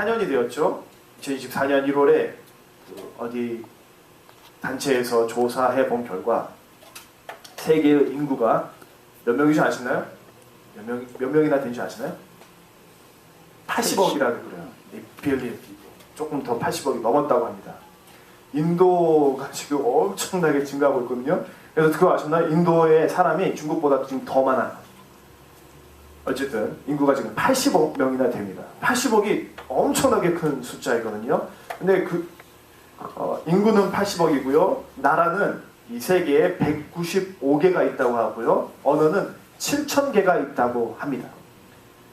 2024년이 되었죠. 2024년 1월에 어디 단체에서 조사해 본 결과 세계의 인구가 몇 명인지 아시나요? 몇 명이나 되는지 아시나요? 80억이라고 그래요. 빌리언 조금 더 80억이 넘었다고 합니다. 인도가 지금 엄청나게 증가하고 있거든요. 그래서 그거 아셨나요? 인도의 사람이 중국보다 지금 더 많아요. 어쨌든 인구가 지금 80억 명이나 됩니다. 80억이 엄청나게 큰 숫자이거든요. 근데 인구는 80억이고요. 나라는 이 세계에 195개가 있다고 하고요. 언어는 7,000개가 있다고 합니다.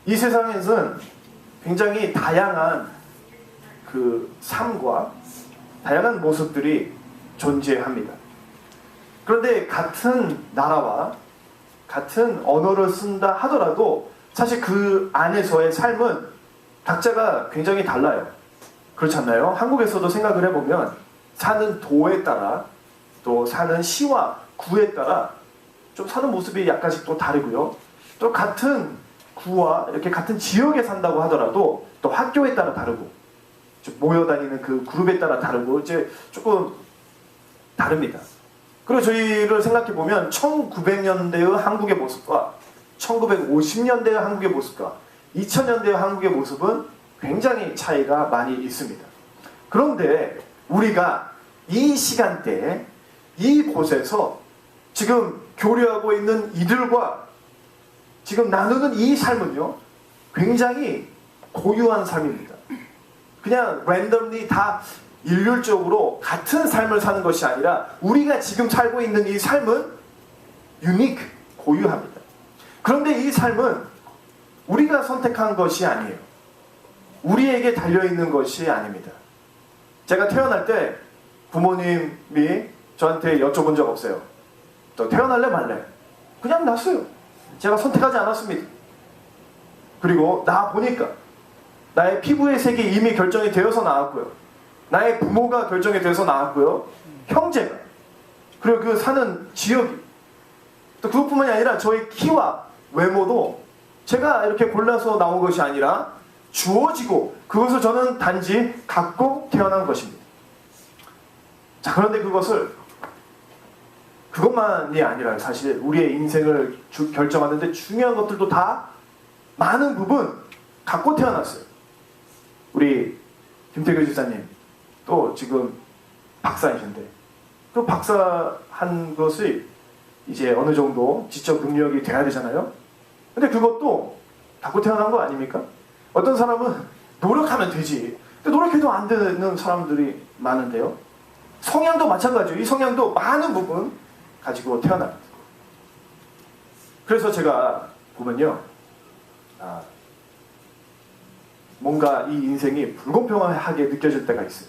이 세상에는 굉장히 다양한 삶과 다양한 모습들이 존재합니다. 그런데 같은 나라와 같은 언어를 쓴다 하더라도 사실 그 안에서의 삶은 각자가 굉장히 달라요. 그렇지 않나요? 한국에서도 생각을 해보면 사는 도에 따라 또 사는 시와 구에 따라 좀 사는 모습이 약간씩 또 다르고요. 또 같은 구와 이렇게 같은 지역에 산다고 하더라도 또 학교에 따라 다르고 모여 다니는 그 그룹에 따라 다르고 이제 조금 다릅니다. 그리고 저희를 생각해 보면 1900년대의 한국의 모습과 1950년대의 한국의 모습과 2000년대의 한국의 모습은 굉장히 차이가 많이 있습니다. 그런데 우리가 이 시간대에 이곳에서 지금 교류하고 있는 이들과 지금 나누는 이 삶은요, 굉장히 고유한 삶입니다. 그냥 랜덤리 다 일률적으로 같은 삶을 사는 것이 아니라 우리가 지금 살고 있는 이 삶은 유니크, 고유합니다. 그런데 이 삶은 우리가 선택한 것이 아니에요. 우리에게 달려있는 것이 아닙니다. 제가 태어날 때 부모님이 저한테 여쭤본 적 없어요. 너 태어날래 말래? 그냥 났어요. 제가 선택하지 않았습니다. 그리고 나 보니까 나의 피부의 색이 이미 결정이 되어서 나왔고요. 나의 부모가 결정이 되어서 나왔고요. 형제가. 그리고 그 사는 지역이. 또 그것뿐만이 아니라 저의 키와 외모도 제가 이렇게 골라서 나온 것이 아니라 주어지고 그것을 저는 단지 갖고 태어난 것입니다. 자, 그런데 그것만이 아니라 사실 우리의 인생을 결정하는데 중요한 것들도 다 많은 부분 갖고 태어났어요. 우리 김태규 집사님 또 지금 박사이신데 그 박사 한 것이 이제 어느 정도 지적 능력이 돼야 되잖아요. 근데 그것도 갖고 태어난 거 아닙니까? 어떤 사람은 노력하면 되지. 근데 노력해도 안 되는 사람들이 많은데요. 성향도 마찬가지예요. 이 성향도 많은 부분 가지고 태어납니다. 그래서 제가 보면요, 뭔가 이 인생이 불공평하게 느껴질 때가 있어요.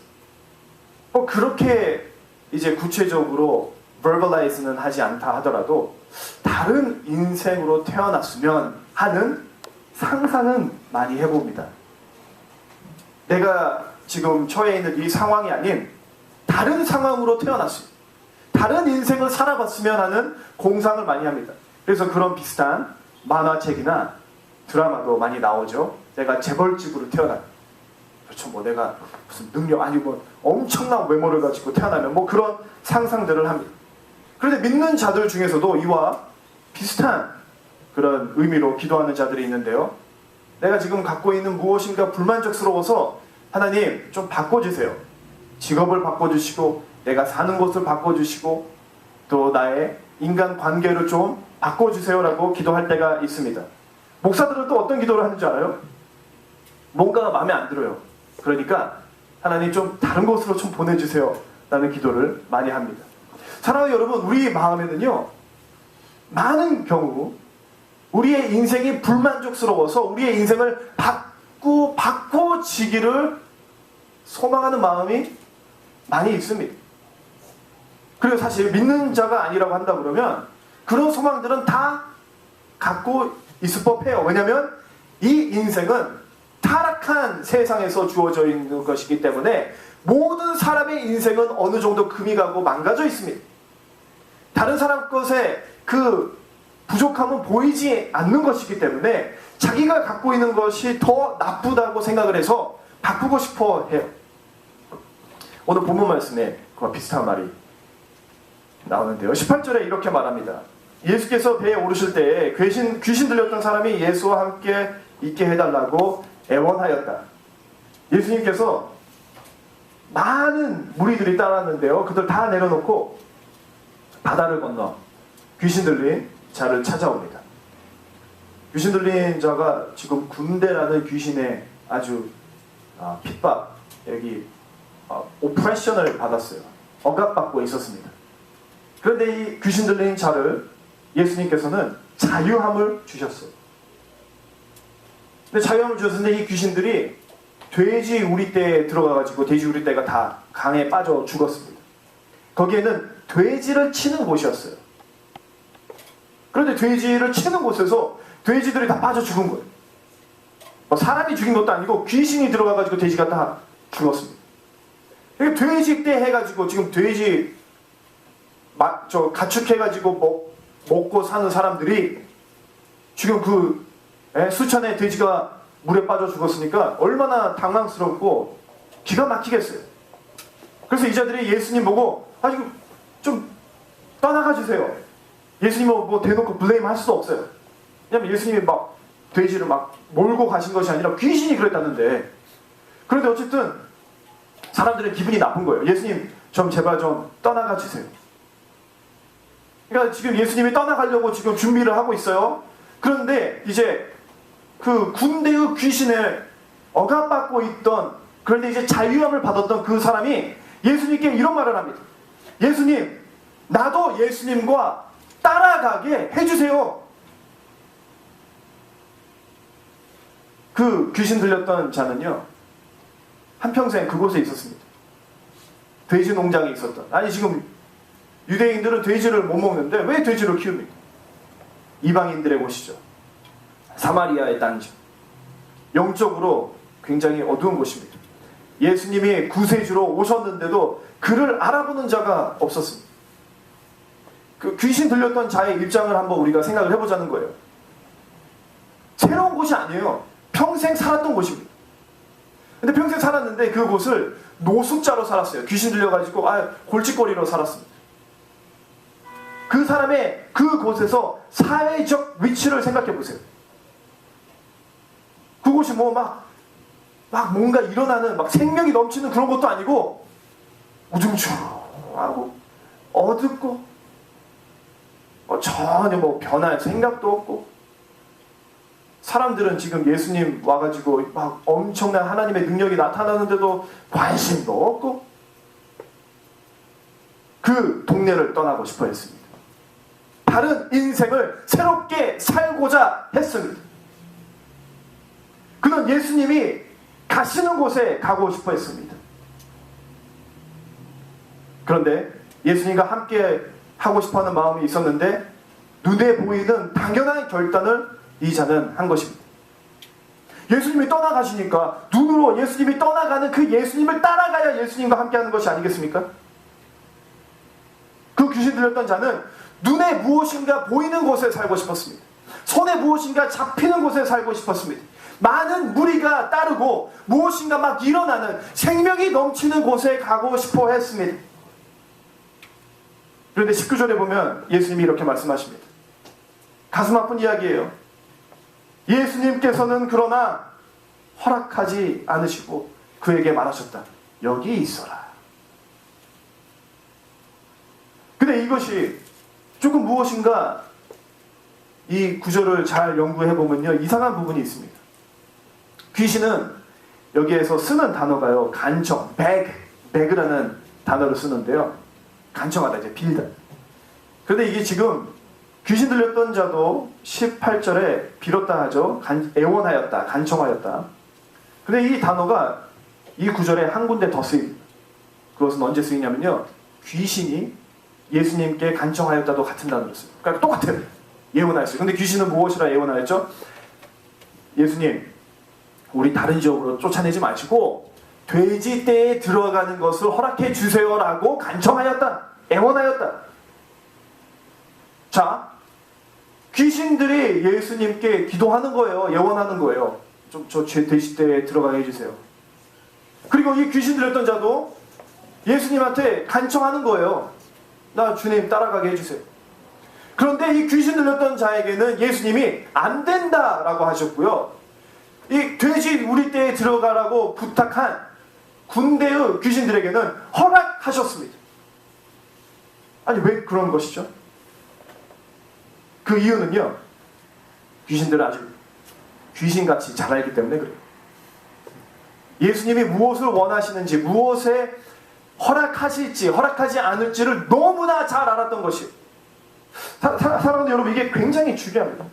그렇게 이제 구체적으로 verbalize는 하지 않다 하더라도 다른 인생으로 태어났으면 하는 상상은 많이 해봅니다. 내가 지금 처해 있는 이 상황이 아닌 다른 상황으로 태어났어요. 다른 인생을 살아봤으면 하는 공상을 많이 합니다. 그래서 그런 비슷한 만화책이나 드라마도 많이 나오죠. 내가 재벌집으로 태어난, 그렇죠, 뭐 내가 무슨 능력 아니고 엄청난 외모를 가지고 태어나면 뭐 그런 상상들을 합니다. 그런데 믿는 자들 중에서도 이와 비슷한 그런 의미로 기도하는 자들이 있는데요. 내가 지금 갖고 있는 무엇인가 불만족스러워서 하나님 좀 바꿔주세요. 직업을 바꿔주시고 내가 사는 곳을 바꿔주시고 또 나의 인간관계를 좀 바꿔주세요라고 기도할 때가 있습니다. 목사들은 또 어떤 기도를 하는지 알아요? 뭔가 마음에 안 들어요. 그러니까 하나님 좀 다른 곳으로 좀 보내주세요 라는 기도를 많이 합니다. 사랑하는 여러분, 우리 마음에는요, 많은 경우 우리의 인생이 불만족스러워서 우리의 인생을 바꿔지기를 소망하는 마음이 많이 있습니다. 그리고 사실 믿는 자가 아니라고 한다 그러면 그런 소망들은 다 갖고 있을 법해요. 왜냐하면 이 인생은 타락한 세상에서 주어져 있는 것이기 때문에 모든 사람의 인생은 어느 정도 금이 가고 망가져 있습니다. 다른 사람 것에 그 부족함은 보이지 않는 것이기 때문에 자기가 갖고 있는 것이 더 나쁘다고 생각을 해서 바꾸고 싶어 해요. 오늘 본문 말씀에 그와 비슷한 말이 나오는데요. 18절에 이렇게 말합니다. 예수께서 배에 오르실 때에 귀신 들렸던 사람이 예수와 함께 있게 해달라고 애원하였다. 예수님께서 많은 무리들이 따랐는데요. 그들 다 내려놓고 바다를 건너 귀신 들린 자를 찾아옵니다. 귀신 들린 자가 지금 군대라는 귀신의 아주 핍박, 여기 오프레션을 받았어요. 억압받고 있었습니다. 그런데 이 귀신 들린 자를 예수님께서는 자유함을 주셨어요. 근데 자유함을 주셨는데 이 귀신들이 돼지 우리떼에 들어가가지고 돼지 우리떼가 다 강에 빠져 죽었습니다. 거기에는 돼지를 치는 곳이었어요. 그런데 돼지를 치는 곳에서 돼지들이 다 빠져 죽은 거예요. 사람이 죽인 것도 아니고 귀신이 들어가가지고 돼지가 다 죽었습니다. 돼지 떼 해가지고 지금 돼지 가축해가지고 먹고 사는 사람들이 지금 그 수천의 돼지가 물에 빠져 죽었으니까 얼마나 당황스럽고 기가 막히겠어요. 그래서 이 자들이 예수님 보고 지금 좀 떠나가 주세요. 예수님은 뭐 대놓고 블레임 할 수도 없어요. 왜냐면 예수님이 막 돼지를 막 몰고 가신 것이 아니라 귀신이 그랬다는데. 그런데 어쨌든 사람들은 기분이 나쁜 거예요. 예수님 좀 제발 좀 떠나가 주세요. 그러니까 지금 예수님이 떠나가려고 지금 준비를 하고 있어요. 그런데 이제 그 군대의 귀신을 억압받고 있던, 그런데 이제 자유함을 받았던 그 사람이 예수님께 이런 말을 합니다. 예수님, 나도 예수님과 따라가게 해주세요. 그 귀신 들렸던 자는요, 한평생 그곳에 있었습니다. 돼지 농장에 있었던. 아니 지금 유대인들은 돼지를 못 먹는데 왜 돼지를 키웁니까? 이방인들의 곳이죠. 사마리아의 땅이죠. 영적으로 굉장히 어두운 곳입니다. 예수님이 구세주로 오셨는데도 그를 알아보는 자가 없었습니다. 그 귀신 들렸던 자의 입장을 한번 우리가 생각을 해보자는 거예요. 새로운 곳이 아니에요. 평생 살았던 곳입니다. 근데 평생 살았는데 그곳을 노숙자로 살았어요. 귀신 들려가지고 골칫거리로 살았습니다. 그 사람의 그곳에서 사회적 위치를 생각해 보세요. 그곳이 뭐 막 뭔가 일어나는 막 생명이 넘치는 그런 것도 아니고 우중충하고 어둡고 전혀 뭐 변할 생각도 없고, 사람들은 지금 예수님 와가지고 막 엄청난 하나님의 능력이 나타나는데도 관심도 없고 그 동네를 떠나고 싶어 했습니다. 다른 인생을 새롭게 살고자 했습니다. 그는 예수님이 가시는 곳에 가고 싶어 했습니다. 그런데 예수님과 함께 하고 싶어하는 마음이 있었는데 눈에 보이는 당연한 결단을 이 자는 한 것입니다. 예수님이 떠나가시니까 눈으로 예수님이 떠나가는 그 예수님을 따라가야 예수님과 함께하는 것이 아니겠습니까? 그 귀신 들렸던 자는 눈에 무엇인가 보이는 곳에 살고 싶었습니다. 손에 무엇인가 잡히는 곳에 살고 싶었습니다. 많은 무리가 따르고 무엇인가 막 일어나는 생명이 넘치는 곳에 가고 싶어 했습니다. 그런데 19절에 보면 예수님이 이렇게 말씀하십니다. 가슴 아픈 이야기예요. 예수님께서는 그러나 허락하지 않으시고 그에게 말하셨다. 여기 있어라. 근데 이것이 조금 무엇인가 이 구절을 잘 연구해보면요, 이상한 부분이 있습니다. 귀신은 여기에서 쓰는 단어가요, 간청, 배그라는 단어를 쓰는데요. 간청하다, 이제 빌다. 그런데 이게 지금 귀신 들렸던 자도 18절에 빌었다 하죠. 애원하였다, 간청하였다. 근데 이 단어가 이 구절에 한 군데 더 쓰입니다. 그것은 언제 쓰이냐면요, 귀신이 예수님께 간청하였다도 같은 단어를 써요. 그러니까 똑같아요. 예언하였어요. 근데 귀신은 무엇이라 예언하였죠? 예수님, 우리 다른 지역으로 쫓아내지 마시고 돼지떼에 들어가는 것을 허락해 주세요라고 간청하였다. 애원하였다. 자, 귀신들이 예수님께 기도하는 거예요. 예원하는 거예요. 좀 저 돼지떼에 들어가게 해주세요. 그리고 이 귀신 들렸던 자도 예수님한테 간청하는 거예요. 나 주님 따라가게 해주세요. 그런데 이 귀신 들렸던 자에게는 예수님이 안 된다라고 하셨고요. 이 돼지 우리떼에 들어가라고 부탁한 군대의 귀신들에게는 허락하셨습니다. 아니 왜 그런 것이죠? 그 이유는요. 귀신들은 아주 귀신같이 잘 알기 때문에 그래요. 예수님이 무엇을 원하시는지, 무엇에 허락하실지, 허락하지 않을지를 너무나 잘 알았던 것이에요. 사랑하는 여러분, 이게 굉장히 중요합니다.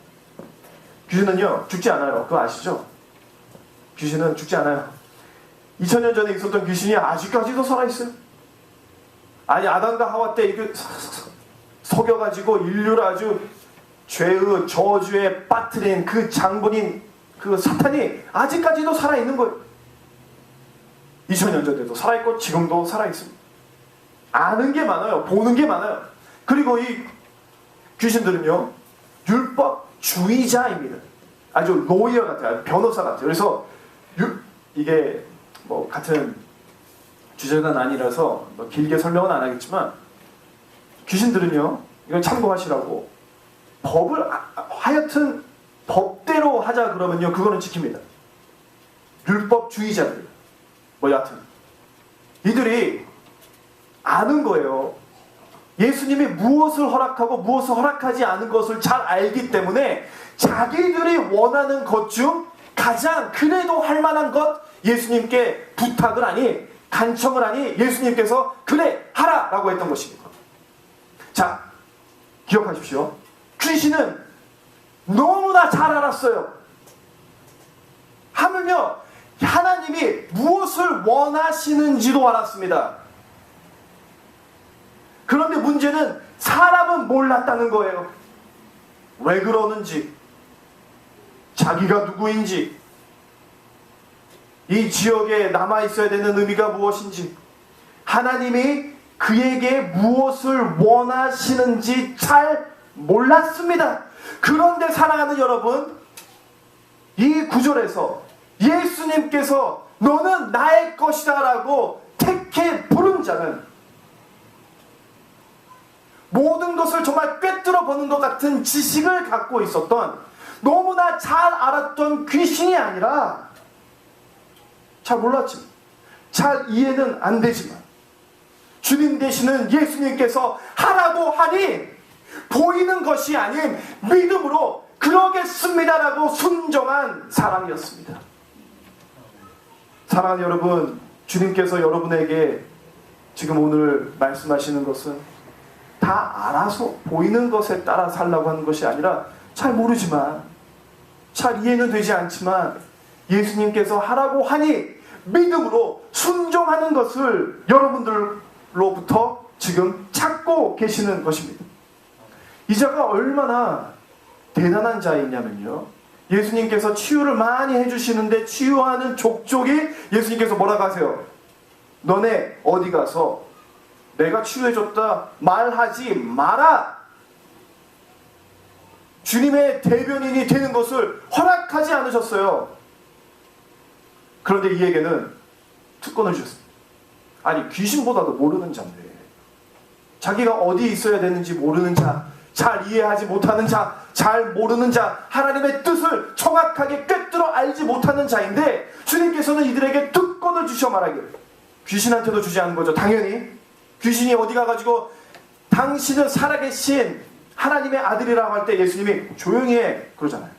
귀신은요, 죽지 않아요. 그거 아시죠? 귀신은 죽지 않아요. 2000년 전에 있었던 귀신이 아직까지도 살아있어요. 아니, 아담과 하와 때 이게 속여가지고 인류를 아주 죄의 저주에 빠뜨린 그 장본인 그 사탄이 아직까지도 살아있는 거예요. 2000년 전에도 살아있고 지금도 살아있습니다. 아는 게 많아요. 보는 게 많아요. 그리고 이 귀신들은요, 율법주의자입니다. 아주 로이어 같아요. 변호사 같아요. 그래서 이게 뭐 같은 주제는 아니라서 뭐 길게 설명은 안 하겠지만, 귀신들은요, 이건 참고하시라고, 법을 하여튼 법대로 하자 그러면요, 그거는 지킵니다. 율법주의자들. 뭐 여하튼 이들이 아는 거예요. 예수님이 무엇을 허락하고 무엇을 허락하지 않은 것을 잘 알기 때문에 자기들이 원하는 것 중 가장 그래도 할 만한 것, 예수님께 부탁을 하니, 간청을 하니 예수님께서 그래 하라 라고 했던 것입니다. 자, 기억하십시오. 귀신은 너무나 잘 알았어요. 하물며 하나님이 무엇을 원하시는지도 알았습니다. 그런데 문제는 사람은 몰랐다는 거예요. 왜 그러는지, 자기가 누구인지, 이 지역에 남아있어야 되는 의미가 무엇인지, 하나님이 그에게 무엇을 원하시는지 잘 몰랐습니다. 그런데 사랑하는 여러분, 이 구절에서 예수님께서 너는 나의 것이다 라고 택해 부른 자는 모든 것을 정말 꿰뚫어 보는 것 같은 지식을 갖고 있었던, 너무나 잘 알았던 귀신이 아니라, 잘 몰랐지만, 잘 이해는 안 되지만, 주님 되시는 예수님께서 하라고 하니 보이는 것이 아닌 믿음으로 그러겠습니다라고 순종한 사람이었습니다. 사랑하는 여러분, 주님께서 여러분에게 지금 오늘 말씀하시는 것은 다 알아서 보이는 것에 따라 살라고 하는 것이 아니라, 잘 모르지만, 잘 이해는 되지 않지만 예수님께서 하라고 하니 믿음으로 순종하는 것을 여러분들로부터 지금 찾고 계시는 것입니다. 이 자가 얼마나 대단한 자이냐면요, 예수님께서 치유를 많이 해주시는데 치유하는 족족이 예수님께서 뭐라고 하세요? 너네 어디 가서 내가 치유해줬다 말하지 마라. 주님의 대변인이 되는 것을 허락하지 않으셨어요. 그런데 이에게는 특권을 주셨습니다. 아니, 귀신보다도 모르는 자인데, 자기가 어디 있어야 되는지 모르는 자, 잘 이해하지 못하는 자, 잘 모르는 자, 하나님의 뜻을 정확하게 꿰뚫어 알지 못하는 자인데, 주님께서는 이들에게 특권을 주셔 말하기를, 귀신한테도 주지 않은 거죠. 당연히 귀신이 어디 가가지고 당신은 살아계신 하나님의 아들이라고 할 때 예수님이 조용히 해 그러잖아요.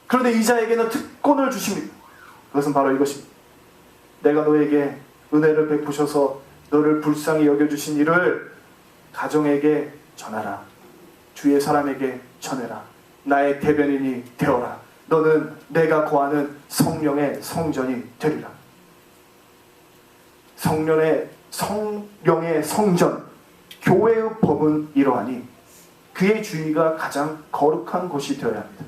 그런데 이 자에게는 특권을 주십니다. 그것은 바로 이것입니다. 내가 너에게 은혜를 베푸셔서 너를 불쌍히 여겨주신 이를 가정에게 전하라. 주위의 사람에게 전해라. 나의 대변인이 되어라. 너는 내가 거하는 성령의 성전이 되리라. 성령의 성전, 교회의 법은 이러하니 그의 주위가 가장 거룩한 곳이 되어야 합니다.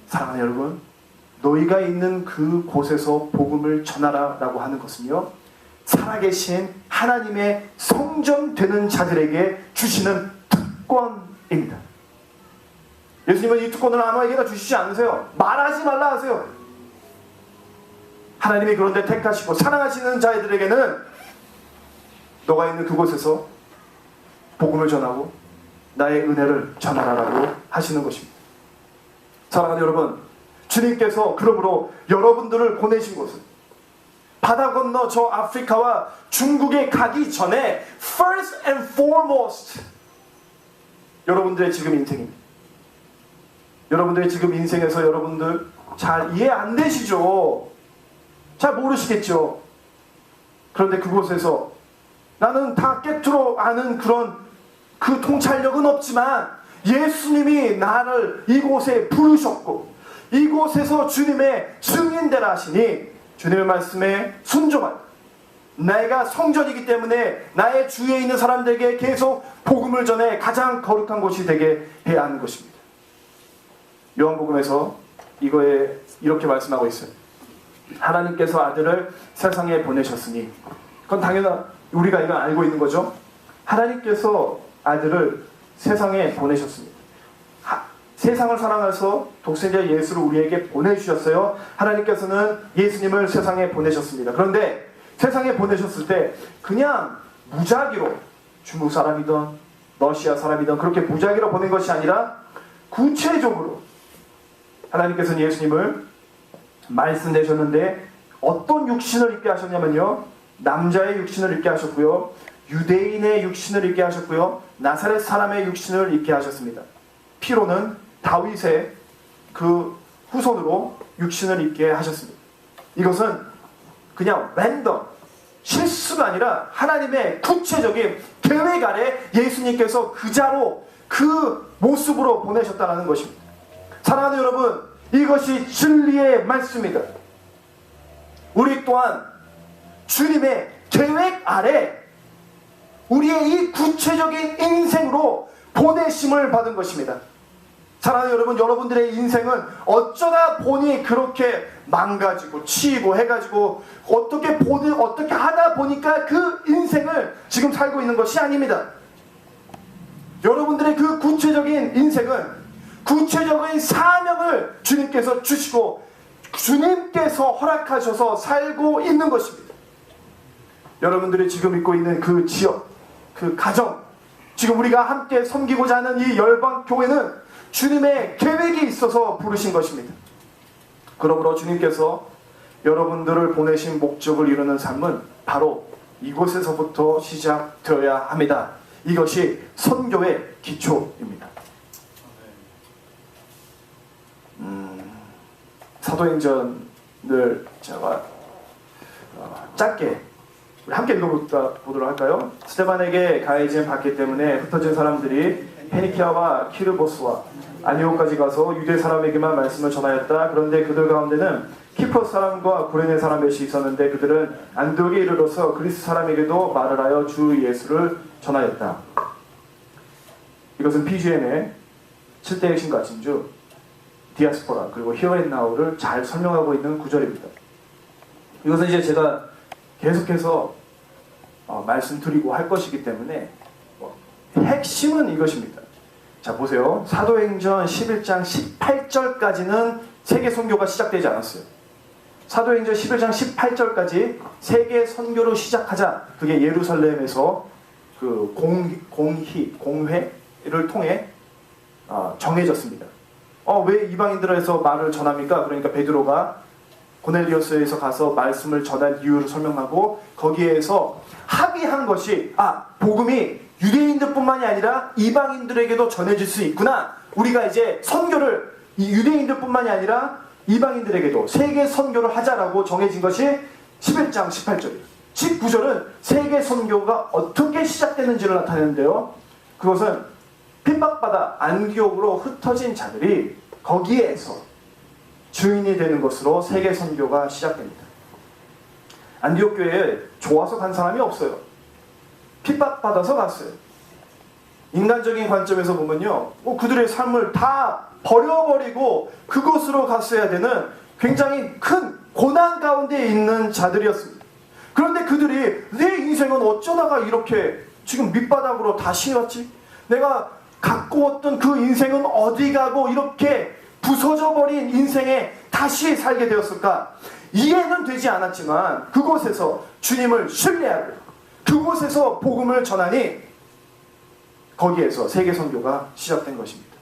사랑하는 여러분, 너희가 있는 그 곳에서 복음을 전하라 라고 하는 것은요, 살아계신 하나님의 성전 되는 자들에게 주시는 특권입니다. 예수님은 이 특권을 아무에게나 주시지 않으세요. 말하지 말라 하세요. 하나님이 그런데 택하시고 사랑하시는 자들에게는 너가 있는 그곳에서 복음을 전하고 나의 은혜를 전하라고 하시는 것입니다. 사랑하는 여러분, 주님께서 그러므로 여러분들을 보내신 곳은 바다 건너 저 아프리카와 중국에 가기 전에 first and foremost 여러분들의 지금 인생입니다. 여러분들의 지금 인생에서 여러분들 잘 이해 안 되시죠? 잘 모르시겠죠? 그런데 그곳에서 나는 다 깨트로 아는 그 통찰력은 없지만 예수님이 나를 이곳에 부르셨고 이곳에서 주님의 증인되라 하시니 주님의 말씀에 순종하라. 내가 성전이기 때문에 나의 주위에 있는 사람들에게 계속 복음을 전해 가장 거룩한 곳이 되게 해야 하는 것입니다. 요한복음에서 이거에 이렇게 말씀하고 있어요. 하나님께서 아들을 세상에 보내셨으니, 그건 당연한 우리가 이건 알고 있는 거죠. 하나님께서 아들을 세상에 보내셨습니다. 세상을 사랑해서 독생자 예수를 우리에게 보내주셨어요. 하나님께서는 예수님을 세상에 보내셨습니다. 그런데 세상에 보내셨을 때 그냥 무작위로 중국 사람이든 러시아 사람이든 그렇게 무작위로 보낸 것이 아니라 구체적으로 하나님께서는 예수님을 말씀내셨는데 어떤 육신을 입게 하셨냐면요, 남자의 육신을 입게 하셨고요, 유대인의 육신을 입게 하셨고요, 나사렛 사람의 육신을 입게 하셨습니다. 피로는 다윗의 그 후손으로 육신을 입게 하셨습니다. 이것은 그냥 랜덤 실수가 아니라 하나님의 구체적인 계획 아래 예수님께서 그 자로 그 모습으로 보내셨다는 것입니다. 사랑하는 여러분, 이것이 진리의 말씀입니다. 우리 또한 주님의 계획 아래 우리의 이 구체적인 인생으로 보내심을 받은 것입니다. 사랑하는 여러분, 여러분들의 인생은 어쩌다 보니 그렇게 망가지고 치이고 해가지고 어떻게 하다 보니까 그 인생을 지금 살고 있는 것이 아닙니다. 여러분들의 그 구체적인 인생은 구체적인 사명을 주님께서 주시고 주님께서 허락하셔서 살고 있는 것입니다. 여러분들이 지금 있고 있는 그 지역, 그 가정, 지금 우리가 함께 섬기고자 하는 이 열방교회는 주님의 계획이 있어서 부르신 것입니다. 그러므로 주님께서 여러분들을 보내신 목적을 이루는 삶은 바로 이곳에서부터 시작되어야 합니다. 이것이 선교의 기초입니다. 사도행전을 제가 짧게 함께 읽어보도록 할까요? 스데반에게 가해진 받기 때문에 흩어진 사람들이 페니키아와 키르보스와 안디옥까지 가서 유대 사람에게만 말씀을 전하였다. 그런데 그들 가운데는 키프로스 사람과 구레네 사람 몇이 있었는데 그들은 안디옥에 이르러서 그리스 사람에게도 말을 하여 주 예수를 전하였다. 이것은 PGM의 7대의 신과 진주, 디아스포라, 그리고 히어 앤 나우를 잘 설명하고 있는 구절입니다. 이것은 이제 제가 계속해서 말씀드리고 할 것이기 때문에 핵심은 이것입니다. 자, 보세요. 사도행전 11장 18절까지는 세계 선교가 시작되지 않았어요. 사도행전 11장 18절까지 세계 선교로 시작하자. 그게 예루살렘에서 그 공회를 통해 정해졌습니다. 왜 이방인들에서 말을 전합니까? 그러니까 베드로가 고넬리오스에서 가서 말씀을 전할 이유를 설명하고 거기에서 합의한 것이 복음이 유대인들뿐만이 아니라 이방인들에게도 전해질 수 있구나. 우리가 이제 선교를 유대인들뿐만이 아니라 이방인들에게도 세계 선교를 하자라고 정해진 것이 11장 18절이에요. 19절은 세계 선교가 어떻게 시작되는지를 나타내는데요. 그것은 핍박받아 안디옥으로 흩어진 자들이 거기에서 주인이 되는 것으로 세계 선교가 시작됩니다. 안디옥 교회에 좋아서 간 사람이 없어요. 핍박받아서 갔어요. 인간적인 관점에서 보면요, 그들의 삶을 다 버려버리고 그곳으로 갔어야 되는 굉장히 큰 고난 가운데 있는 자들이었습니다. 그런데 그들이 내 인생은 어쩌다가 이렇게 지금 밑바닥으로 다시 왔지? 내가 갖고 왔던 그 인생은 어디 가고 이렇게 부서져버린 인생에 다시 살게 되었을까? 이해는 되지 않았지만 그곳에서 주님을 신뢰하고 그곳에서 복음을 전하니 거기에서 세계 선교가 시작된 것입니다.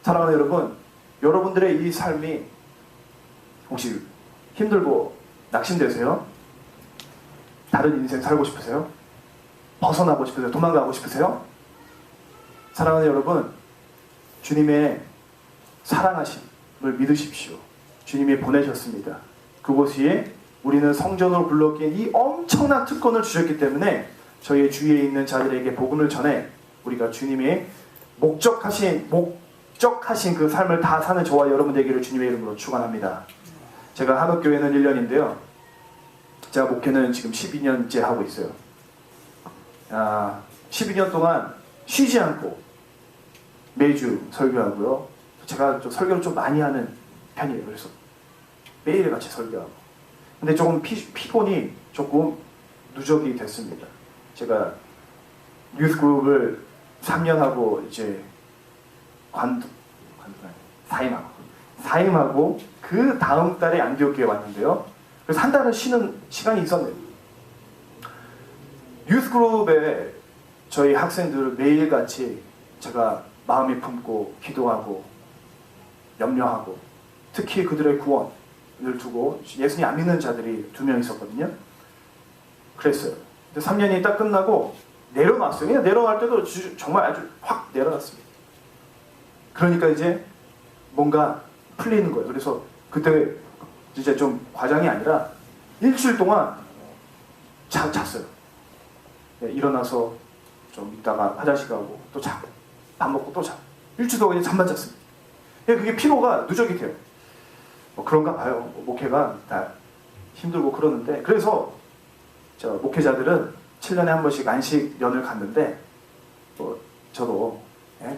사랑하는 여러분, 여러분들의 이 삶이 혹시 힘들고 낙심되세요? 다른 인생 살고 싶으세요? 벗어나고 싶으세요? 도망가고 싶으세요? 사랑하는 여러분, 주님의 사랑하심을 믿으십시오. 주님이 보내셨습니다. 그곳이 우리는 성전으로 불렀기에 이 엄청난 특권을 주셨기 때문에 저희의 주위에 있는 자들에게 복음을 전해 우리가 주님의 목적하신 그 삶을 다 사는 저와 여러분 되기를 주님의 이름으로 축원합니다. 제가 한옥교회는 1년인데요. 제가 목회는 지금 12년째 하고 있어요. 12년 동안 쉬지 않고 매주 설교하고요. 제가 좀 설교를 좀 많이 하는 편이에요. 그래서 매일같이 설교하고. 근데 조금 피곤이 조금 누적이 됐습니다. 제가 유스그룹을 3년 하고 이제 사임하고 그 다음 달에 안디옥교에 왔는데요. 그래서 한 달은 쉬는 시간이 있었네요. 유스그룹에 저희 학생들을 매일같이 제가 마음에 품고 기도하고 염려하고 특히 그들의 구원을 두고 예수님 안 믿는 자들이 2명 있었거든요. 그랬어요. 근데 3년이 딱 끝나고 내려놨어요. 그냥 내려갈 때도 정말 아주 확 내려놨습니다. 그러니까 이제 뭔가 풀리는 거예요. 그래서 그때 진짜 좀 과장이 아니라 일주일 동안 잤어요. 네, 일어나서 좀 있다가 화장실 가고 또 자고 밥 먹고 또 자고 일주일 동안 그냥 잠만 잤습니다. 그게 피로가 누적이 돼요. 뭐 그런가 봐요. 목회가 다 힘들고 그러는데 그래서 저 목회자들은 7년에 한 번씩 안식년을 갔는데 저도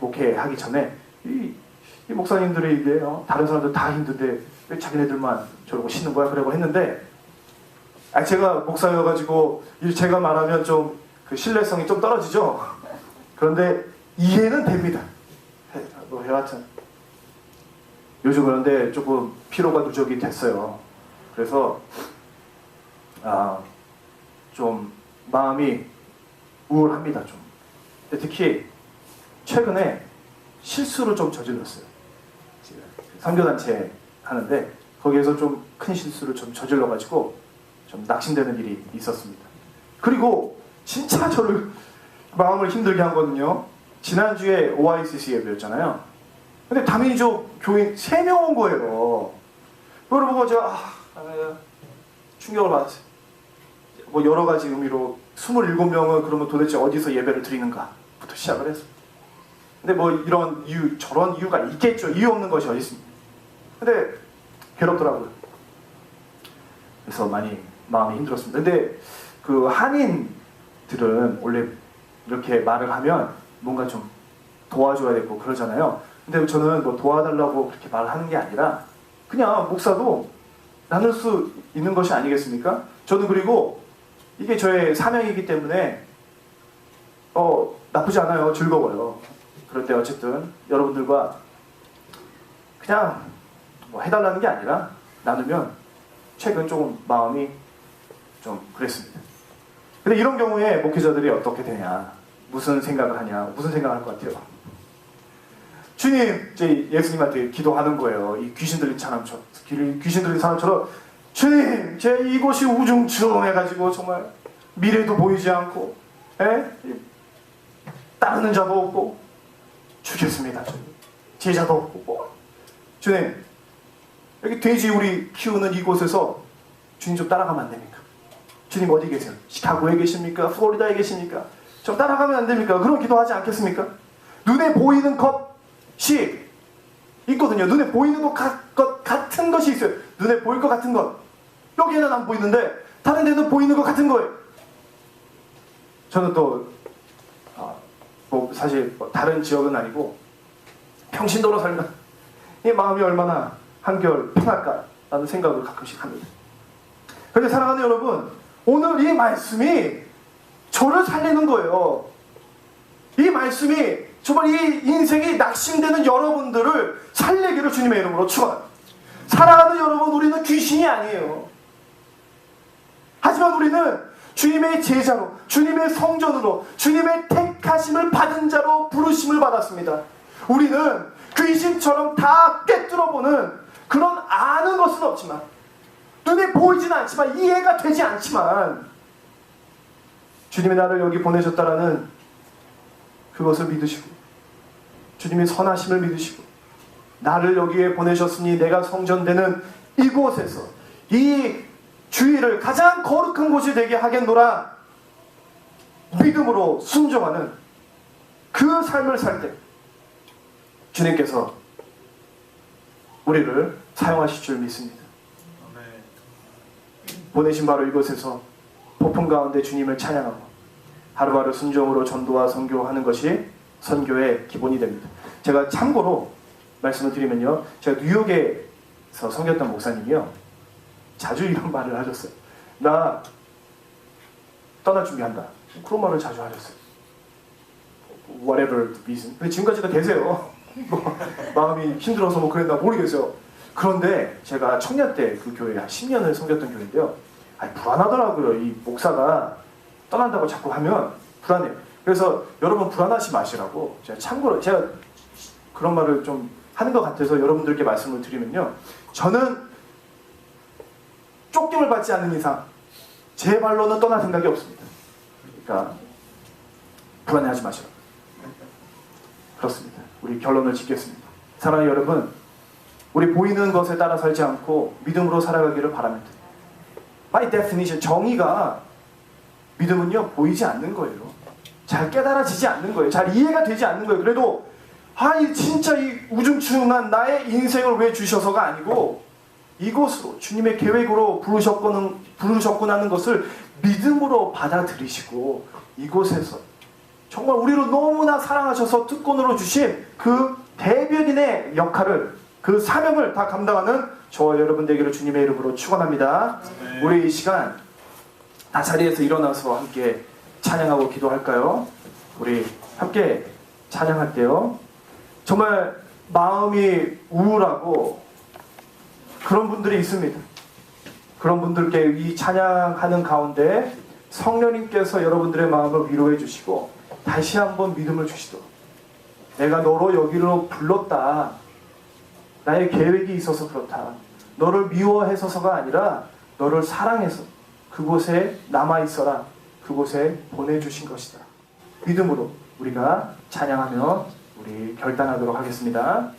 목회하기 전에 이 목사님들이 이게 다른 사람들 다 힘든데 왜 자기네들만 저러고 쉬는 거야? 그러고 했는데 제가 목사여가지고 제가 말하면 좀 그 신뢰성이 좀 떨어지죠. 그런데 이해는 됩니다. 여하튼 요즘 그런데 조금 피로가 누적이 됐어요. 그래서 좀 마음이 우울합니다. 좀. 근데 특히 최근에 실수를 좀 저질렀어요. 선교단체 하는데 거기에서 좀 큰 실수를 좀 저질러가지고 좀 낙심되는 일이 있었습니다. 그리고 진짜 저를 마음을 힘들게 한 거는요. 지난주에 OICC 예배였잖아요. 근데 다민족 교인 3명 온 거예요. 그걸 보고 제가 충격을 받았어요. 뭐 여러 가지 의미로 27명은 그러면 도대체 어디서 예배를 드리는가부터 시작을 했어요. 근데 뭐 이런 이유, 저런 이유가 있겠죠. 이유 없는 것이 어디 있습니까? 근데 괴롭더라고요. 그래서 많이 마음이 힘들었습니다. 근데 그 한인들은 원래 이렇게 말을 하면 뭔가 좀 도와줘야 되고 그러잖아요. 근데 저는 뭐 도와달라고 그렇게 말을 하는 게 아니라 그냥 목사도 나눌 수 있는 것이 아니겠습니까? 저는 그리고 이게 저의 사명이기 때문에 나쁘지 않아요. 즐거워요. 그런데 어쨌든 여러분들과 그냥 뭐 해달라는 게 아니라 나누면 최근 조금 마음이 좀 그랬습니다. 근데 이런 경우에 목회자들이 어떻게 되냐, 무슨 생각을 하냐, 무슨 생각을 할 것 같아요? 주님, 이제 예수님한테 기도하는 거예요. 이 귀신 들린 사람처럼 주님, 제 이곳이 우중충해가지고 정말 미래도 보이지 않고 따르는 자도 없고 죽겠습니다. 주님. 제자도 없고 주님, 여기 돼지 우리 키우는 이곳에서 주님 좀 따라가면 안 됩니까? 주님 어디 계세요? 시카고에 계십니까? 플로리다에 계십니까? 좀 따라가면 안 됩니까? 그런 기도하지 않겠습니까? 눈에 보이는 것이 있거든요. 눈에 보이는 것 같은 것이 있어요. 눈에 보일 것 같은 것. 여기에는 안 보이는데 다른 데는 보이는 것 같은 거예요. 저는 또 사실 다른 지역은 아니고 평신도로 살면 이 마음이 얼마나 한결 편할까라는 생각을 가끔씩 합니다. 그런데 사랑하는 여러분, 오늘 이 말씀이 저를 살리는 거예요. 이 말씀이 정말 이 인생이 낙심되는 여러분들을 살리기를 주님의 이름으로 축원합니다. 사랑하는 여러분, 우리는 귀신이 아니에요. 하지만 우리는 주님의 제자로, 주님의 성전으로, 주님의 택하심을 받은 자로 부르심을 받았습니다. 우리는 귀신처럼 다 꿰뚫어보는 그런 아는 것은 없지만, 눈에 보이지는 않지만, 이해가 되지 않지만, 주님이 나를 여기 보내셨다라는 그것을 믿으시고, 주님의 선하심을 믿으시고, 나를 여기에 보내셨으니 내가 성전되는 이곳에서 이 주의를 가장 거룩한 곳이 되게 하겠노라 믿음으로 순종하는 그 삶을 살 때 주님께서 우리를 사용하실 줄 믿습니다. 보내신 바로 이곳에서 폭풍 가운데 주님을 찬양하고 하루하루 순종으로 전도와 선교하는 것이 선교의 기본이 됩니다. 제가 참고로 말씀을 드리면요, 제가 뉴욕에서 섬겼던 목사님이요, 자주 이런 말을 하셨어요. 나 떠날 준비한다. 그런 말을 자주 하셨어요. Whatever the reason. 근데 지금까지가 되세요. 마음이 힘들어서 뭐 그랬나 모르겠어요. 그런데 제가 청년 때 그 교회 한 10년을 섬겼던 교회인데요. 불안하더라고요. 이 목사가 떠난다고 자꾸 하면 불안해요. 그래서 여러분 불안하지 마시라고 참고로 제가 그런 말을 좀 하는 것 같아서 여러분들께 말씀을 드리면요, 저는 쫓김을 받지 않는 이상 제 발로는 떠날 생각이 없습니다. 그러니까 불안해하지 마시라고. 그렇습니다. 우리 결론을 짓겠습니다. 사랑하는 여러분, 우리 보이는 것에 따라 살지 않고 믿음으로 살아가기를 바랍니다. By definition, 정의가, 믿음은요 보이지 않는 거예요. 잘 깨달아지지 않는 거예요. 잘 이해가 되지 않는 거예요. 그래도 진짜 이 우중충한 나의 인생을 왜 주셔서가 아니고 이곳으로 주님의 계획으로 부르셨구나 하는 것을 믿음으로 받아들이시고 이곳에서 정말 우리를 너무나 사랑하셔서 특권으로 주신 그 대변인의 역할을, 그 사명을 다 감당하는 저와 여러분 되기를 주님의 이름으로 축원합니다. 우리 이 시간 다 자리에서 일어나서 함께 찬양하고 기도할까요? 우리 함께 찬양할 때요, 정말 마음이 우울하고 그런 분들이 있습니다. 그런 분들께 이 찬양하는 가운데 성령님께서 여러분들의 마음을 위로해 주시고 다시 한번 믿음을 주시도록, 내가 너로 여기로 불렀다, 나의 계획이 있어서 그렇다, 너를 미워해서가 아니라 너를 사랑해서 그곳에 남아있어라, 그곳에 보내주신 것이다. 믿음으로 우리가 찬양하며 우리 결단하도록 하겠습니다.